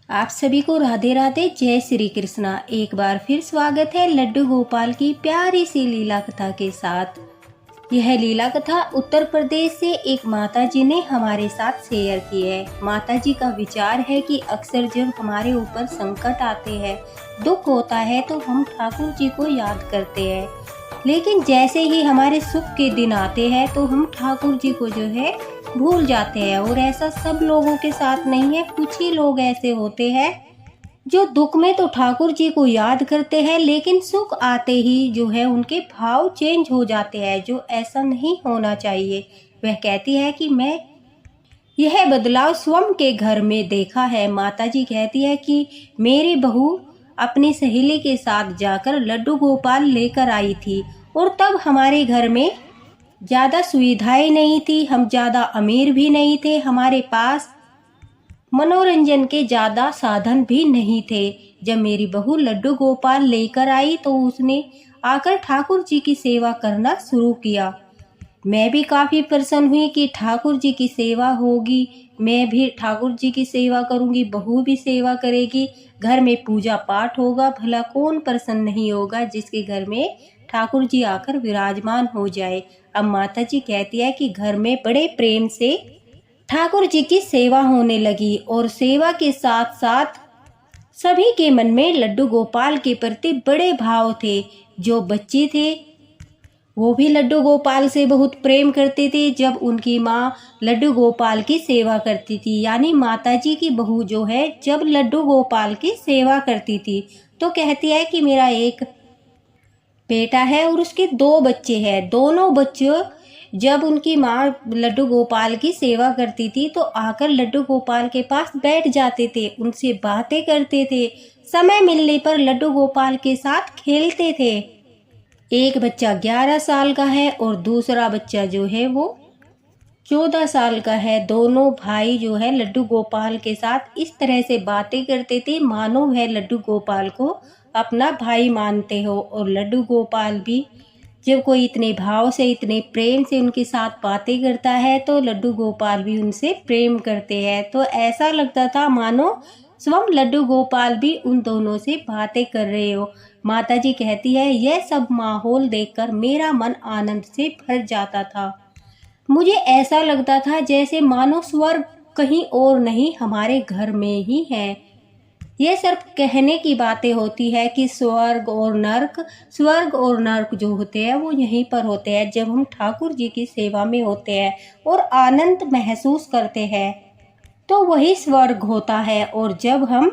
आप सभी को राधे राधे, जय श्री कृष्णा। एक बार फिर स्वागत है लड्डू गोपाल की प्यारी सी लीला कथा के साथ। यह लीला कथा उत्तर प्रदेश से एक माताजी ने हमारे साथ शेयर की है। माताजी का विचार है कि अक्सर जब हमारे ऊपर संकट आते हैं, दुख होता है, तो हम ठाकुर जी को याद करते हैं, लेकिन जैसे ही हमारे सुख के दिन आते हैं तो हम ठाकुर जी को जो है भूल जाते हैं। और ऐसा सब लोगों के साथ नहीं है, कुछ ही लोग ऐसे होते हैं जो दुख में तो ठाकुर जी को याद करते हैं, लेकिन सुख आते ही जो है उनके भाव चेंज हो जाते हैं, जो ऐसा नहीं होना चाहिए। वह कहती है कि मैं यह बदलाव स्वयं के घर में देखा है। माताजी कहती है कि मेरी बहू अपनी सहेली के साथ जाकर लड्डू गोपाल लेकर आई थी, और तब हमारे घर में ज़्यादा सुविधाएं नहीं थी, हम ज़्यादा अमीर भी नहीं थे, हमारे पास मनोरंजन के ज़्यादा साधन भी नहीं थे। जब मेरी बहू लड्डू गोपाल लेकर आई तो उसने आकर ठाकुर जी की सेवा करना शुरू किया। मैं भी काफ़ी प्रसन्न हुई कि ठाकुर जी की सेवा होगी, मैं भी ठाकुर जी की सेवा करूंगी, बहू भी सेवा करेगी, घर में पूजा पाठ होगा। भला कौन प्रसन्न नहीं होगा जिसके घर में ठाकुर जी आकर विराजमान हो जाए। अब माता जी कहती है कि घर में बड़े प्रेम से ठाकुर जी की सेवा होने लगी, और सेवा के साथ साथ सभी के मन में लड्डू गोपाल के प्रति बड़े भाव थे। जो बच्चे थे वो भी लड्डू गोपाल से बहुत प्रेम करते थे। जब उनकी माँ लड्डू गोपाल की सेवा करती थी, यानी माताजी की बहू जो है जब लड्डू गोपाल की सेवा करती थी, तो कहती है कि मेरा एक बेटा है और उसके 2 बच्चे हैं। दोनों बच्चों जब उनकी माँ लड्डू गोपाल की सेवा करती थी तो आकर लड्डू गोपाल के पास बैठ जाते थे, उनसे बातें करते थे, समय मिलने पर लड्डू गोपाल के साथ खेलते थे। एक बच्चा 11 साल का है और दूसरा बच्चा जो है वो 14 साल का है। दोनों भाई जो है लड्डू गोपाल के साथ इस तरह से बातें करते थे मानो वह लड्डू गोपाल को अपना भाई मानते हो। और लड्डू गोपाल भी जब कोई इतने भाव से, इतने प्रेम से उनके साथ बातें करता है तो लड्डू गोपाल भी उनसे प्रेम करते हैं। तो ऐसा लगता था मानो स्वयं लड्डू गोपाल भी उन दोनों से बातें कर रहे हो। माताजी कहती है यह सब माहौल देखकर मेरा मन आनंद से भर जाता था। मुझे ऐसा लगता था जैसे मानो स्वर्ग कहीं और नहीं, हमारे घर में ही है। यह सिर्फ कहने की बातें होती है कि स्वर्ग और नर्क जो होते हैं वो यहीं पर होते हैं जब हम ठाकुर जी की सेवा में होते हैं और आनंद महसूस करते हैं, तो वही स्वर्ग होता है। और जब हम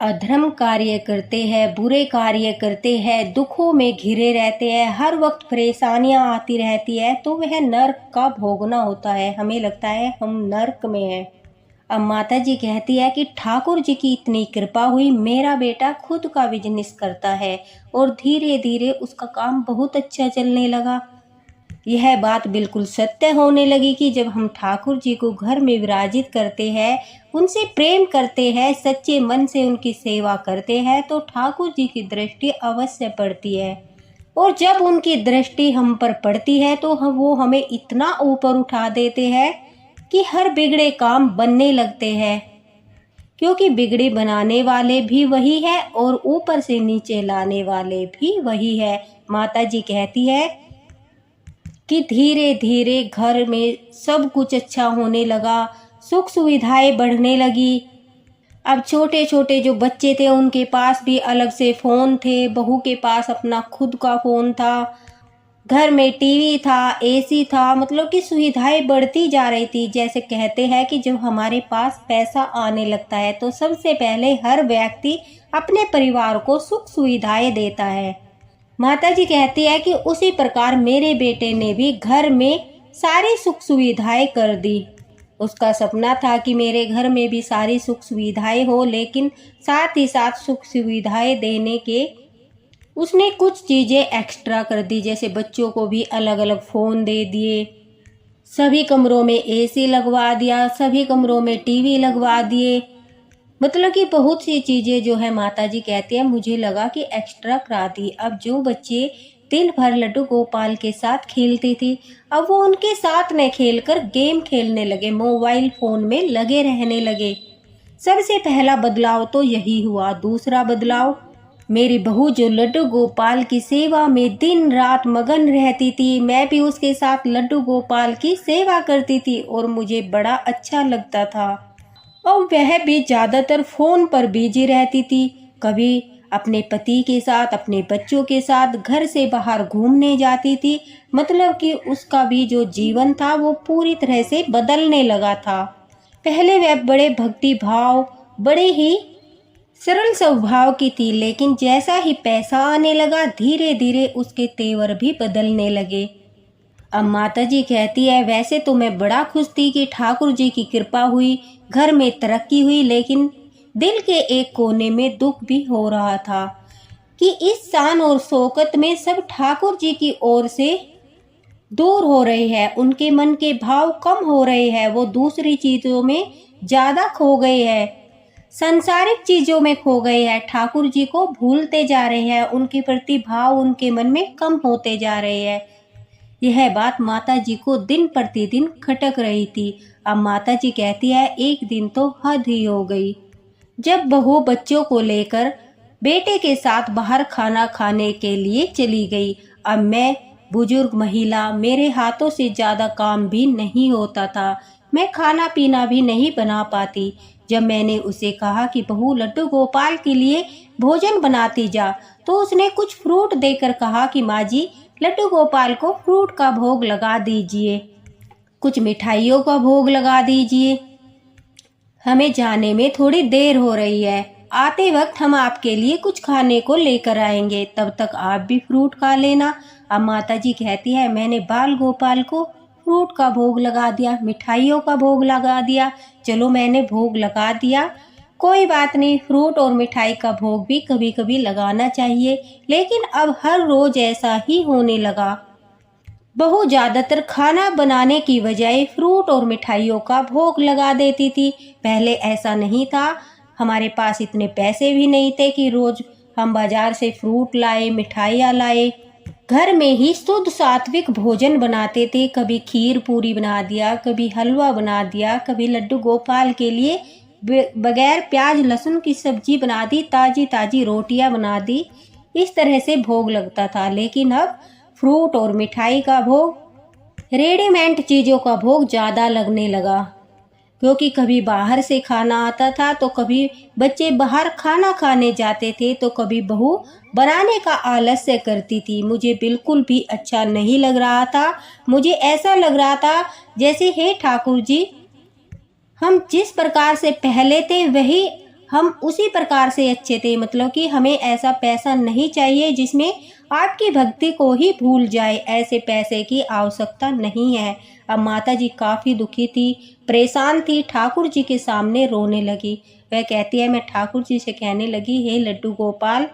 अधर्म कार्य करते हैं, बुरे कार्य करते हैं, दुखों में घिरे रहते हैं, हर वक्त परेशानियां आती रहती है, तो वह नर्क का भोगना होता है। हमें लगता है हम नर्क में हैं। अब माता जी कहती है कि ठाकुर जी की इतनी कृपा हुई, मेरा बेटा खुद का बिजनेस करता है और धीरे धीरे उसका काम बहुत अच्छा चलने लगा। यह बात बिल्कुल सत्य होने लगी कि जब हम ठाकुर जी को घर में विराजित करते हैं, उनसे प्रेम करते हैं, सच्चे मन से उनकी सेवा करते हैं, तो ठाकुर जी की दृष्टि अवश्य पड़ती है। और जब उनकी दृष्टि हम पर पड़ती है तो वो हमें इतना ऊपर उठा देते हैं कि हर बिगड़े काम बनने लगते हैं, क्योंकि बिगड़े बनाने वाले भी वही है और ऊपर से नीचे लाने वाले भी वही है। माता जी कहती है कि धीरे धीरे घर में सब कुछ अच्छा होने लगा, सुख सुविधाएं बढ़ने लगी। अब छोटे छोटे जो बच्चे थे उनके पास भी अलग से फ़ोन थे, बहू के पास अपना खुद का फ़ोन था, घर में टीवी था, एसी था, मतलब कि सुविधाएं बढ़ती जा रही थी। जैसे कहते हैं कि जब हमारे पास पैसा आने लगता है तो सबसे पहले हर व्यक्ति अपने परिवार को सुख सुविधाएं देता है। माता जी कहती है कि उसी प्रकार मेरे बेटे ने भी घर में सारी सुख सुविधाएं कर दी। उसका सपना था कि मेरे घर में भी सारी सुख सुविधाएं हो, लेकिन साथ ही साथ सुख सुविधाएं देने के उसने कुछ चीज़ें एक्स्ट्रा कर दी। जैसे बच्चों को भी अलग अलग फ़ोन दे दिए, सभी कमरों में एसी लगवा दिया, सभी कमरों में टीवी लगवा दिए, मतलब कि बहुत सी चीज़ें जो है माताजी कहती है मुझे लगा कि एक्स्ट्रा करा दी। अब जो बच्चे दिन भर लड्डू गोपाल के साथ खेलते थे, अब वो उनके साथ न खेलकर गेम खेलने लगे, मोबाइल फ़ोन में लगे रहने लगे। सबसे पहला बदलाव तो यही हुआ। दूसरा बदलाव, मेरी बहू जो लड्डू गोपाल की सेवा में दिन रात मगन रहती थी, मैं भी उसके साथ लड्डू गोपाल की सेवा करती थी और मुझे बड़ा अच्छा लगता था। और वह भी ज़्यादातर फ़ोन पर बिजी रहती थी। कभी अपने पति के साथ, अपने बच्चों के साथ घर से बाहर घूमने जाती थी। मतलब कि उसका भी जो जीवन था वो पूरी तरह से बदलने लगा था। पहले वह बड़े भक्ति भाव, बड़े ही सरल स्वभाव की थी, लेकिन जैसा ही पैसा आने लगा धीरे धीरे उसके तेवर भी बदलने लगे। अब माताजी कहती है, वैसे तो मैं बड़ा खुश थी कि ठाकुर जी की कृपा हुई, घर में तरक्की हुई, लेकिन दिल के एक कोने में दुख भी हो रहा था कि इस शान और शौकत में सब ठाकुर जी की ओर से दूर हो रहे हैं। उनके मन के भाव कम हो रहे हैं, वो दूसरी चीजों में ज्यादा खो गए हैं, सांसारिक चीजों में खो गए हैं, ठाकुर जी को भूलते जा रहे हैं, उनके प्रति भाव उनके मन में कम होते जा रहे हैं। यह बात माता जी को दिन प्रतिदिन खटक रही थी। अब माता जी कहती है, एक दिन तो हद ही हो गई, जब बहू बच्चों को लेकर बेटे के साथ बाहर खाना खाने के लिए चली गई। अब मैं बुजुर्ग महिला, मेरे हाथों से ज़्यादा काम भी नहीं होता था, मैं खाना पीना भी नहीं बना पाती। जब मैंने उसे कहा कि बहू लड्डू गोपाल के लिए भोजन बनाती जा, तो उसने कुछ फ्रूट देकर कहा कि माँ जी, लड्डू गोपाल को फ्रूट का भोग लगा दीजिए, कुछ मिठाइयों का भोग लगा दीजिए, हमें जाने में थोड़ी देर हो रही है, आते वक्त हम आपके लिए कुछ खाने को लेकर आएंगे, तब तक आप भी फ्रूट खा लेना। अब माता जी कहती है, मैंने बाल गोपाल को फ्रूट का भोग लगा दिया, मिठाइयों का भोग लगा दिया, चलो मैंने भोग लगा दिया, कोई बात नहीं, फ्रूट और मिठाई का भोग भी कभी कभी लगाना चाहिए। लेकिन अब हर रोज ऐसा ही होने लगा। बहू ज्यादातर खाना बनाने की बजाय फ्रूट और मिठाइयों का भोग लगा देती थी। पहले ऐसा नहीं था, हमारे पास इतने पैसे भी नहीं थे कि रोज हम बाजार से फ्रूट लाए, मिठाइयाँ लाए। घर में ही शुद्ध सात्विक भोजन बनाते थे। कभी खीर पूरी बना दिया, कभी हलवा बना दिया, कभी लड्डू गोपाल के लिए बगैर प्याज लहसुन की सब्जी बना दी, ताजी ताजी रोटियां बना दी। इस तरह से भोग लगता था। लेकिन अब फ्रूट और मिठाई का भोग, रेडीमेड चीज़ों का भोग ज़्यादा लगने लगा, क्योंकि कभी बाहर से खाना आता था, तो कभी बच्चे बाहर खाना खाने जाते थे, तो कभी बहू बनाने का आलस्य करती थी। मुझे बिल्कुल भी अच्छा नहीं लग रहा था। मुझे ऐसा लग रहा था जैसे, हे ठाकुर जी, हम जिस प्रकार से पहले थे वही हम उसी प्रकार से अच्छे थे। मतलब कि हमें ऐसा पैसा नहीं चाहिए जिसमें आपकी भक्ति को ही भूल जाए, ऐसे पैसे की आवश्यकता नहीं है। अब माता जी काफ़ी दुखी थी, परेशान थी, ठाकुर जी के सामने रोने लगी। वह कहती है, मैं ठाकुर जी से कहने लगी, हे लड्डू गोपाल,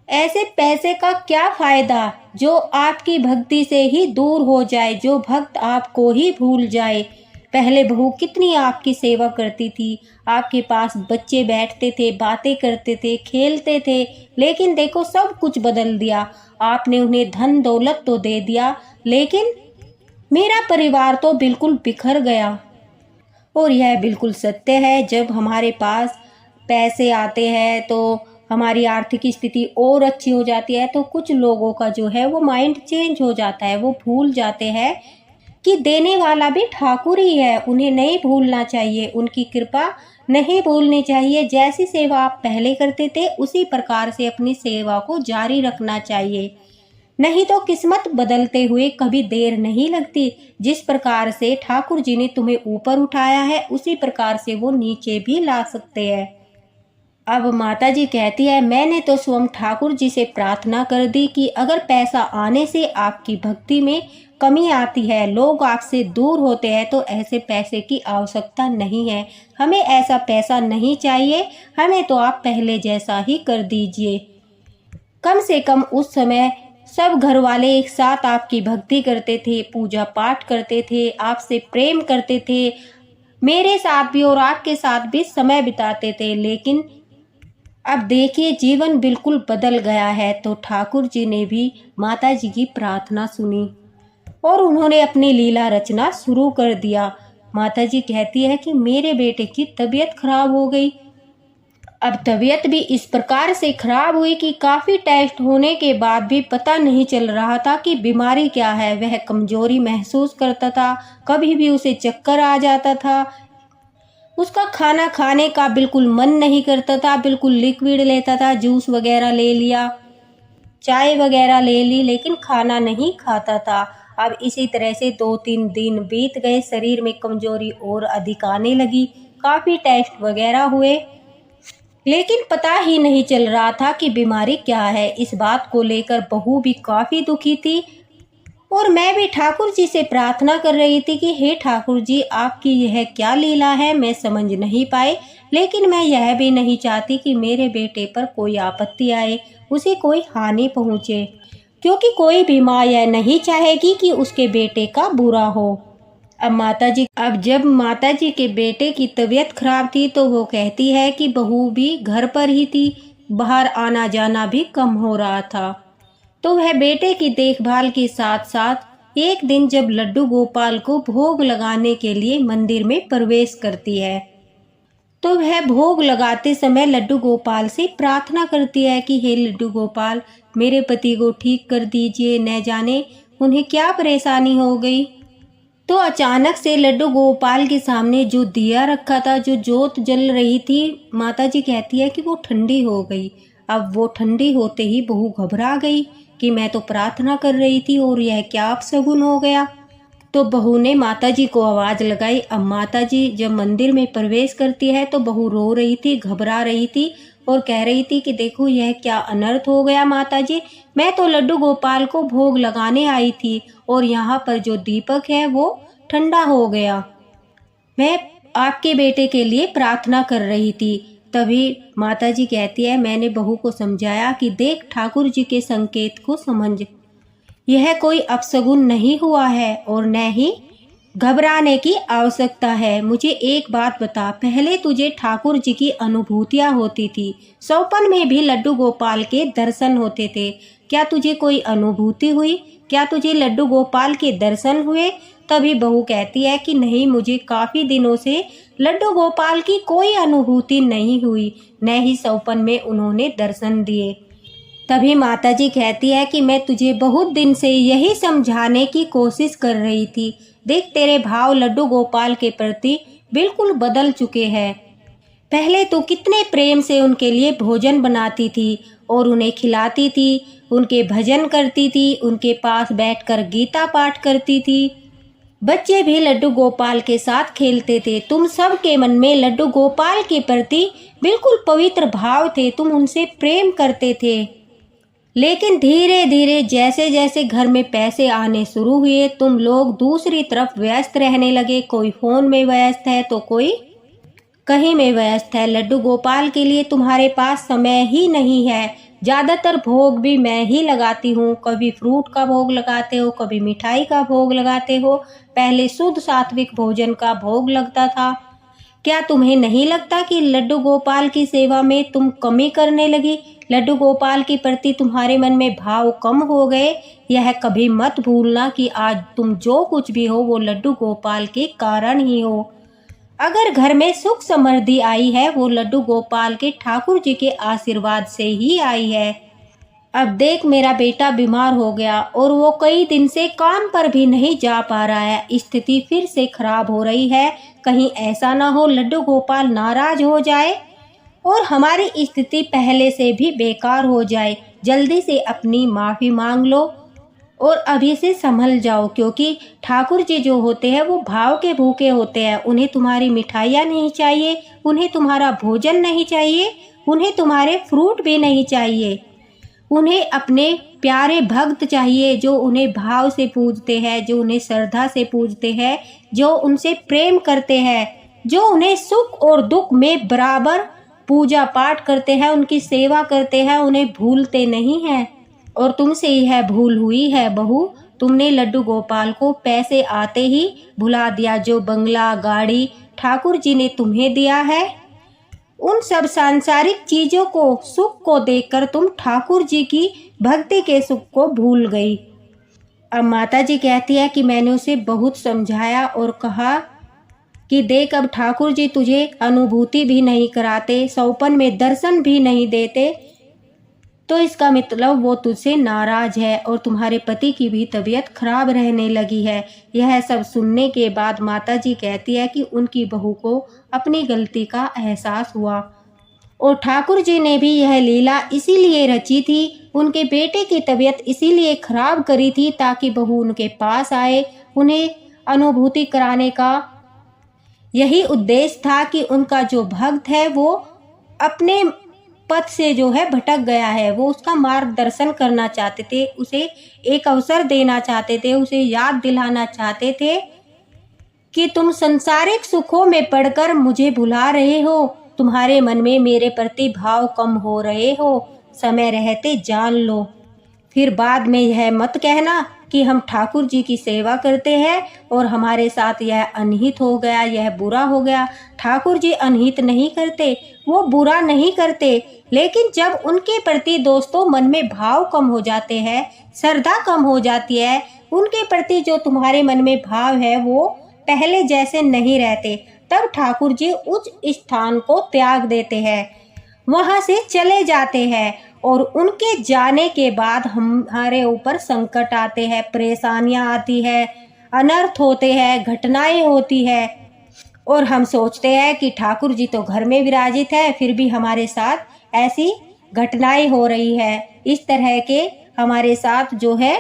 ऐसे पैसे का क्या फ़ायदा जो आपकी भक्ति से ही दूर हो जाए, जो भक्त आपको ही भूल जाए। पहले बहू कितनी आपकी सेवा करती थी, आपके पास बच्चे बैठते थे, बातें करते थे, खेलते थे, लेकिन देखो सब कुछ बदल दिया। आपने उन्हें धन दौलत तो दे दिया, लेकिन मेरा परिवार तो बिल्कुल बिखर गया। और यह बिल्कुल सत्य है, जब हमारे पास पैसे आते हैं तो हमारी आर्थिक स्थिति और अच्छी हो जाती है, तो कुछ लोगों का जो है वो माइंड चेंज हो जाता है। वो भूल जाते हैं कि देने वाला भी ठाकुर ही है, उन्हें नहीं भूलना चाहिए, उनकी कृपा नहीं भूलनी चाहिए। जैसी सेवा आप पहले करते थे उसी प्रकार से अपनी सेवा को जारी रखना चाहिए, नहीं तो किस्मत बदलते हुए कभी देर नहीं लगती। जिस प्रकार से ठाकुर जी ने तुम्हें ऊपर उठाया है उसी प्रकार से वो नीचे भी ला सकते हैं। अब माता जी कहती है, मैंने तो स्वयं ठाकुर जी से प्रार्थना कर दी कि अगर पैसा आने से आपकी भक्ति में कमी आती है, लोग आपसे दूर होते हैं, तो ऐसे पैसे की आवश्यकता नहीं है, हमें ऐसा पैसा नहीं चाहिए, हमें तो आप पहले जैसा ही कर दीजिए। कम से कम उस समय सब घर वाले एक साथ आपकी भक्ति करते थे, पूजा पाठ करते थे, आपसे प्रेम करते थे, मेरे साथ भी और आपके साथ भी समय बिताते थे। लेकिन अब देखिए जीवन बिल्कुल बदल गया है। तो ठाकुर जी ने भी माता जी की प्रार्थना सुनी और उन्होंने अपनी लीला रचना शुरू कर दिया। माताजी कहती है कि मेरे बेटे की तबीयत खराब हो गई। अब तबीयत भी इस प्रकार से खराब हुई कि काफ़ी टेस्ट होने के बाद भी पता नहीं चल रहा था कि बीमारी क्या है। वह कमजोरी महसूस करता था, कभी भी उसे चक्कर आ जाता था, उसका खाना खाने का बिल्कुल मन नहीं करता था, बिल्कुल लिक्विड लेता था, जूस वगैरह ले लिया, चाय वगैरह ले ली, लेकिन खाना नहीं खाता था। अब इसी तरह से 2-3 दिन बीत गए, शरीर में कमजोरी और अधिक आने लगी। काफ़ी टेस्ट वगैरह हुए, लेकिन पता ही नहीं चल रहा था कि बीमारी क्या है। इस बात को लेकर बहू भी काफ़ी दुखी थी और मैं भी ठाकुर जी से प्रार्थना कर रही थी कि हे ठाकुर जी, आपकी यह क्या लीला है, मैं समझ नहीं पाए। लेकिन मैं यह भी नहीं चाहती कि मेरे बेटे पर कोई आपत्ति आए, उसे कोई हानि पहुँचे, क्योंकि कोई भी माँ यह नहीं चाहेगी कि उसके बेटे का बुरा हो। अब जब माताजी के बेटे की तबीयत खराब थी तो वो कहती है कि बहू भी घर पर ही थी, बाहर आना जाना भी कम हो रहा था। तो वह बेटे की देखभाल के साथ साथ एक दिन जब लड्डू गोपाल को भोग लगाने के लिए मंदिर में प्रवेश करती है, तो वह भोग लगाते समय लड्डू गोपाल से प्रार्थना करती है कि हे लड्डू गोपाल, मेरे पति को ठीक कर दीजिए, न जाने उन्हें क्या परेशानी हो गई। तो अचानक से लड्डू गोपाल के सामने जो दिया रखा था, जो जोत जल रही थी, माताजी कहती है कि वो ठंडी हो गई। अब वो ठंडी होते ही बहू घबरा गई कि मैं तो प्रार्थना कर रही थी और यह क्या अपशगुन हो गया। तो बहू ने माताजी को आवाज़ लगाई। अब माताजी जब मंदिर में प्रवेश करती है तो बहू रो रही थी, घबरा रही थी और कह रही थी कि देखो यह क्या अनर्थ हो गया माताजी, मैं तो लड्डू गोपाल को भोग लगाने आई थी और यहाँ पर जो दीपक है वो ठंडा हो गया। मैं आपके बेटे के लिए प्रार्थना कर रही थी। तभी माताजी कहती है, मैंने बहू को समझाया कि देख ठाकुर जी के संकेत को समझ, यह कोई अपशगुन नहीं हुआ है और न ही घबराने की आवश्यकता है। मुझे एक बात बता, पहले तुझे ठाकुर जी की अनुभूतियाँ होती थी, सौपन में भी लड्डू गोपाल के दर्शन होते थे, क्या तुझे कोई अनुभूति हुई? क्या तुझे लड्डू गोपाल के दर्शन हुए? तभी बहू कहती है कि नहीं, मुझे काफ़ी दिनों से लड्डू गोपाल की कोई अनुभूति नहीं हुई, न ही सौपन में उन्होंने दर्शन दिए। तभी माताजी कहती है कि मैं तुझे बहुत दिन से यही समझाने की कोशिश कर रही थी, देख तेरे भाव लड्डू गोपाल के प्रति बिल्कुल बदल चुके हैं। पहले तो कितने प्रेम से उनके लिए भोजन बनाती थी और उन्हें खिलाती थी, उनके भजन करती थी, उनके पास बैठकर गीता पाठ करती थी। बच्चे भी लड्डू गोपाल के साथ खेलते थे। तुम सब के मन में लड्डू गोपाल के प्रति बिल्कुल पवित्र भाव थे, तुम उनसे प्रेम करते थे। लेकिन धीरे धीरे जैसे जैसे घर में पैसे आने शुरू हुए, तुम लोग दूसरी तरफ व्यस्त रहने लगे। कोई फोन में व्यस्त है तो कोई कहीं में व्यस्त है। लड्डू गोपाल के लिए तुम्हारे पास समय ही नहीं है। ज़्यादातर भोग भी मैं ही लगाती हूँ, कभी फ्रूट का भोग लगाते हो, कभी मिठाई का भोग लगाते हो। पहले शुद्ध सात्विक भोजन का भोग लगता था। क्या तुम्हें नहीं लगता कि लड्डू गोपाल की सेवा में तुम कमी करने लगी? लड्डू गोपाल के प्रति तुम्हारे मन में भाव कम हो गए। यह कभी मत भूलना कि आज तुम जो कुछ भी हो वो लड्डू गोपाल के कारण ही हो। अगर घर में सुख समृद्धि आई है वो लड्डू गोपाल के ठाकुर जी के आशीर्वाद से ही आई है। अब देख मेरा बेटा बीमार हो गया और वो कई दिन से काम पर भी नहीं जा पा रहा है, स्थिति फिर से खराब हो रही है। कहीं ऐसा ना हो लड्डू गोपाल नाराज हो जाए और हमारी स्थिति पहले से भी बेकार हो जाए। जल्दी से अपनी माफ़ी मांग लो और अभी से संभल जाओ, क्योंकि ठाकुर जी जो होते हैं वो भाव के भूखे होते हैं। उन्हें तुम्हारी मिठाइयाँ नहीं चाहिए, उन्हें तुम्हारा भोजन नहीं चाहिए, उन्हें तुम्हारे फ्रूट भी नहीं चाहिए। उन्हें अपने प्यारे भक्त चाहिए जो उन्हें भाव से पूजते हैं, जो उन्हें श्रद्धा से पूजते हैं, जो उनसे प्रेम करते हैं, जो उन्हें सुख और दुख में बराबर पूजा पाठ करते हैं, उनकी सेवा करते हैं, उन्हें भूलते नहीं हैं। और तुमसे यह भूल हुई है बहू, तुमने लड्डू गोपाल को पैसे आते ही भुला दिया। जो बंगला गाड़ी ठाकुर जी ने तुम्हें दिया है, उन सब सांसारिक चीज़ों को, सुख को देखकर तुम ठाकुर जी की भक्ति के सुख को भूल गई। अब माता जी कहती है कि मैंने उसे बहुत समझाया और कहा कि देख अब ठाकुर जी तुझे अनुभूति भी नहीं कराते, सौपन में दर्शन भी नहीं देते, तो इसका मतलब वो तुझसे नाराज है और तुम्हारे पति की भी तबीयत खराब रहने लगी है। यह सब सुनने के बाद माताजी कहती है कि उनकी बहू को अपनी गलती का एहसास हुआ और ठाकुर जी ने भी यह लीला इसीलिए रची थी, उनके बेटे की तबीयत इसीलिए खराब करी थी ताकि बहू उनके पास आए, उन्हें अनुभूति कराने का यही उद्देश्य था कि उनका जो भक्त है वो अपने पथ से जो है भटक गया है, वो उसका मार्गदर्शन करना चाहते थे, उसे एक अवसर देना चाहते थे, उसे याद दिलाना चाहते थे कि तुम संसारिक सुखों में पड़कर मुझे भुला रहे हो, तुम्हारे मन में मेरे प्रति भाव कम हो रहे हो, समय रहते जान लो। फिर बाद में यह मत कहना कि हम ठाकुर जी की सेवा करते हैं और हमारे साथ यह अनहित हो गया, यह बुरा हो गया। ठाकुर जी अनहित नहीं करते, वो बुरा नहीं करते, लेकिन जब उनके प्रति दोस्तों मन में भाव कम हो जाते हैं, श्रद्धा कम हो जाती है, उनके प्रति जो तुम्हारे मन में भाव है वो पहले जैसे नहीं रहते, तब ठाकुर जी उस स्थान को त्याग देते हैं, वहाँ से चले जाते हैं और उनके जाने के बाद हमारे ऊपर संकट आते हैं, परेशानियाँ आती है, अनर्थ होते हैं, घटनाएं होती है और हम सोचते हैं कि ठाकुर जी तो घर में विराजित है, फिर भी हमारे साथ ऐसी घटनाएं हो रही है, इस तरह के हमारे साथ जो है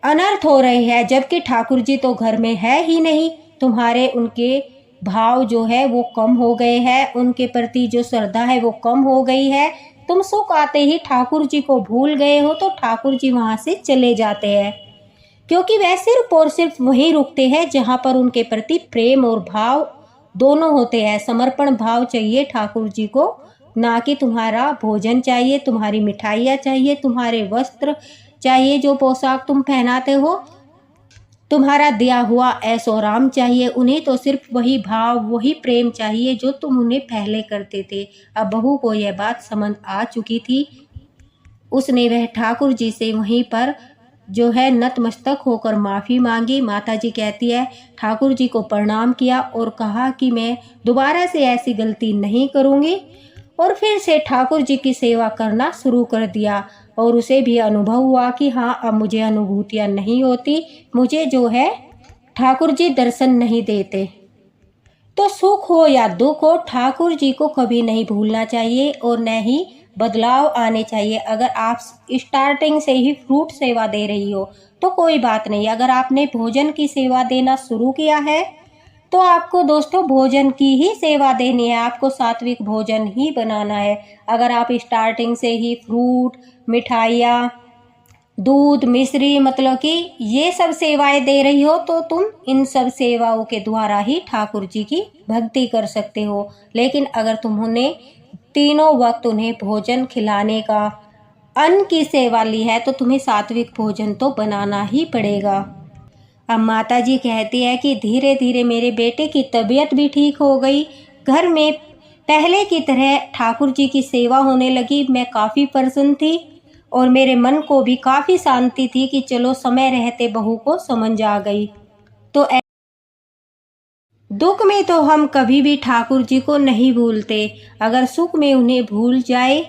अनर्थ हो रहे हैं, जबकि ठाकुर जी तो घर में है ही नहीं। तुम्हारे उनके भाव जो है वो कम हो गए हैं, उनके प्रति जो श्रद्धा है वो कम हो गई है, तुम सुख आते ही ठाकुर जी को भूल गए हो, तो ठाकुर जी वहाँ से चले जाते हैं, क्योंकि वह सिर्फ और सिर्फ वहीं रुकते हैं जहाँ पर उनके प्रति प्रेम और भाव दोनों होते हैं। समर्पण भाव चाहिए ठाकुर जी को, ना कि तुम्हारा भोजन चाहिए, तुम्हारी मिठाइयाँ चाहिए, तुम्हारे वस्त्र चाहिए, जो पोशाक तुम पहनाते हो, तुम्हारा दिया हुआ ऐशो आराम चाहिए। उन्हें तो सिर्फ वही भाव, वही प्रेम चाहिए जो तुम उन्हें पहले करते थे। अब बहू को यह बात समझ आ चुकी थी, उसने वह ठाकुर जी से वहीं पर जो है नतमस्तक होकर माफ़ी मांगी। माताजी कहती है ठाकुर जी को प्रणाम किया और कहा कि मैं दोबारा से ऐसी गलती नहीं करूँगी, और फिर से ठाकुर जी की सेवा करना शुरू कर दिया और उसे भी अनुभव हुआ कि हाँ अब मुझे अनुभूतियाँ नहीं होती, मुझे जो है ठाकुर जी दर्शन नहीं देते। तो सुख हो या दुख हो, ठाकुर जी को कभी नहीं भूलना चाहिए और न ही बदलाव आने चाहिए। अगर आप स्टार्टिंग से ही फ्रूट सेवा दे रही हो तो कोई बात नहीं, अगर आपने भोजन की सेवा देना शुरू किया है तो आपको दोस्तों भोजन की ही सेवा देनी है, आपको सात्विक भोजन ही बनाना है। अगर आप स्टार्टिंग से ही फ्रूट, मिठाइयाँ, दूध, मिश्री मतलब कि ये सब सेवाएं दे रही हो तो तुम इन सब सेवाओं के द्वारा ही ठाकुर जी की भक्ति कर सकते हो। लेकिन अगर तुम उन्हें तीनों वक्त उन्हें भोजन खिलाने का, अन्न की सेवा ली है, तो तुम्हें सात्विक भोजन तो बनाना ही पड़ेगा। अब माताजी कहती है कि धीरे धीरे मेरे बेटे की तबीयत भी ठीक हो गई, घर में पहले की तरह ठाकुर जी की सेवा होने लगी। मैं काफ़ी प्रसन्न थी और मेरे मन को भी काफ़ी शांति थी कि चलो समय रहते बहू को समझ आ गई। तो दुख में तो हम कभी भी ठाकुर जी को नहीं भूलते, अगर सुख में उन्हें भूल जाए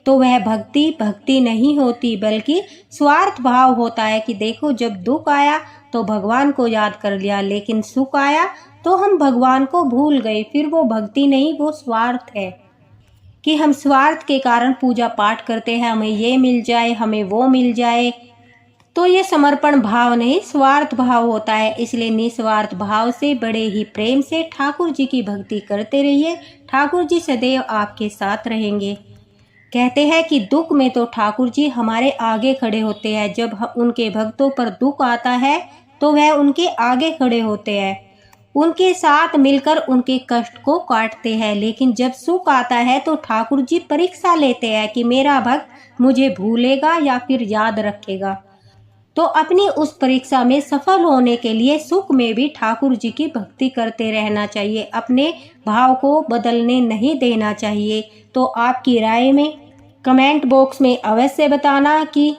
तो वह भक्ति नहीं होती, बल्कि स्वार्थ भाव होता है कि देखो जब दुख आया तो भगवान को याद कर लिया, लेकिन सुख आया तो हम भगवान को भूल गए। फिर वो भक्ति नहीं, वो स्वार्थ है कि हम स्वार्थ के कारण पूजा पाठ करते हैं, हमें ये मिल जाए, हमें वो मिल जाए, तो ये समर्पण भाव नहीं, स्वार्थ भाव होता है। इसलिए निस्वार्थ भाव से, बड़े ही प्रेम से ठाकुर जी की भक्ति करते रहिए, ठाकुर जी सदैव आपके साथ रहेंगे। कहते हैं कि दुख में तो ठाकुर जी हमारे आगे खड़े होते हैं, जब उनके भक्तों पर दुख आता है तो वह उनके आगे खड़े होते हैं, उनके साथ मिलकर उनके कष्ट को काटते हैं। लेकिन जब सुख आता है तो ठाकुर जी परीक्षा लेते हैं कि मेरा भक्त मुझे भूलेगा या फिर याद रखेगा। तो अपनी उस परीक्षा में सफल होने के लिए सुख में भी ठाकुर जी की भक्ति करते रहना चाहिए, अपने भाव को बदलने नहीं देना चाहिए। तो आपकी राय में कमेंट बॉक्स में अवश्य बताना कि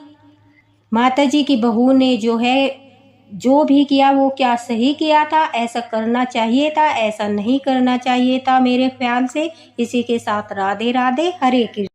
माताजी की बहू ने जो है जो भी किया वो क्या सही किया था, ऐसा करना चाहिए था, ऐसा नहीं करना चाहिए था मेरे ख्याल से। इसी के साथ राधे राधे, हरे कृष्ण।